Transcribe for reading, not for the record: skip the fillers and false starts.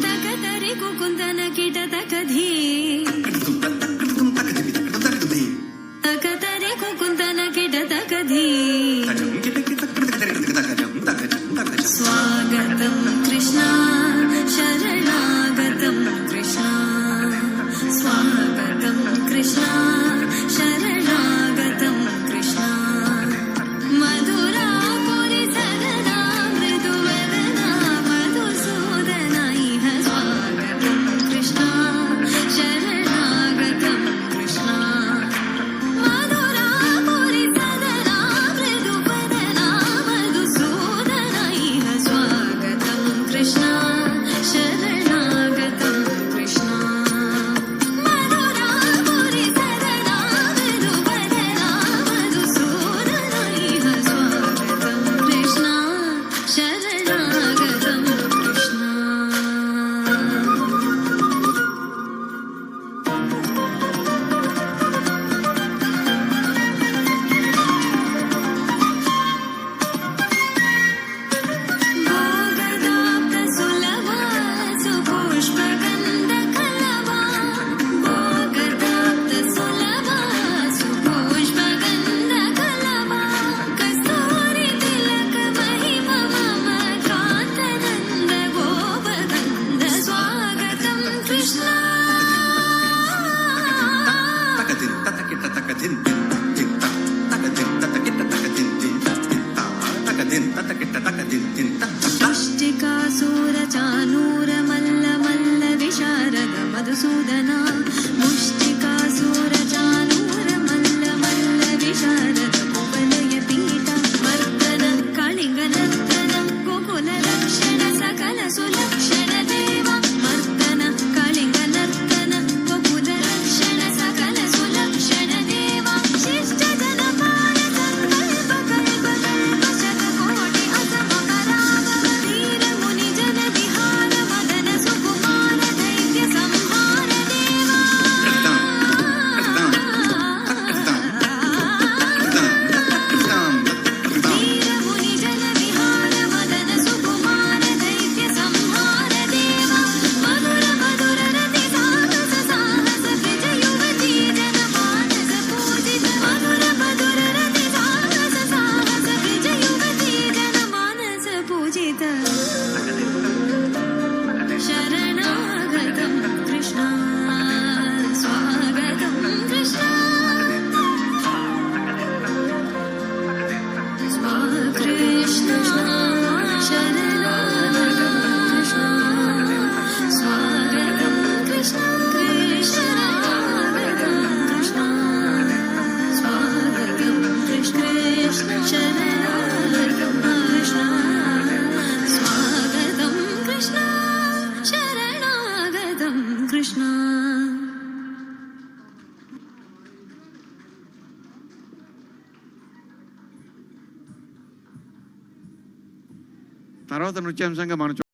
తకతరి కుకుందన కిట తకధీ తకతరి కుకుందన కిట తకధీ స్వాగతం కృష్ణ శరణాగతం కృష్ణ స్వాగతం కృష్ణ శరణాగతం కృష్ణ మధురాపురి సదనా మృదువదనా మధుసూదన ఇహ స్వాగతం కృష్ణ శరణాగతం కృష్ణ మధురాపురి సదనా మృదువదనా మధుసూదన ఇహ స్వాగతం కృష్ణ శరణాగతం కృష్ణ మధురాపురి సదనా మృదువదనా మధుసూదన ఇహ స్వాగతం కృష్ణ శరణాగతం కృష్ణ భోగదాప్త సులభా సుపుష్పగంధ కలవా భోగదాప్త సులభా సుపుష్పగంధ కలవా కస్తూరి తిలక మహిమ మమ కాంతనంద గోపగంధ స్వాగతం కృష్ణ ముష్టికాసురచానూర మల్ల మల్ల విశారద మధుసూదన ముష్టికాసురచానూర మల్ల మల్ల విశారద కువలయ పీఠ మర్దన కళింగ నర్తన గోకుల రక్షణ సకల సులక్షణ దేవ మర్దన కళింగ నర్తన గోకుల రక్షణ సకల సులక్షణ దేవ శిష్ట జన పాల సంకల్ప కల్ప కల్ప శతకోటి అసమకరాగ ధీర ముని జన విహార మదన సుకుమార దైత్య సంహార దేవ ధీర ముని జన విహార మదన సుకుమార దైత్య సంహార దేవ మధుర మధుర రతి సాహస సాహస బ్రజ యువతీ జన మానస పూజిత మధుర మధుర రతి సాహస సాహస బ్రజ యువతీ జన మానస పూజిత శరణాగతం కృష్ణ స్వాగతం కృష్ణ కృష్ణ శరణాగతం కృష్ణ స్వాగతం కృష్ణ శరణాగతం కృష్ణ స్వాగతం కృష్ణ శరణాగతం కృష్ణ స్వాగతం కృష్ణ శరణాగతం కృష్ణ తర్వాత నృత్యాంశంగా మనం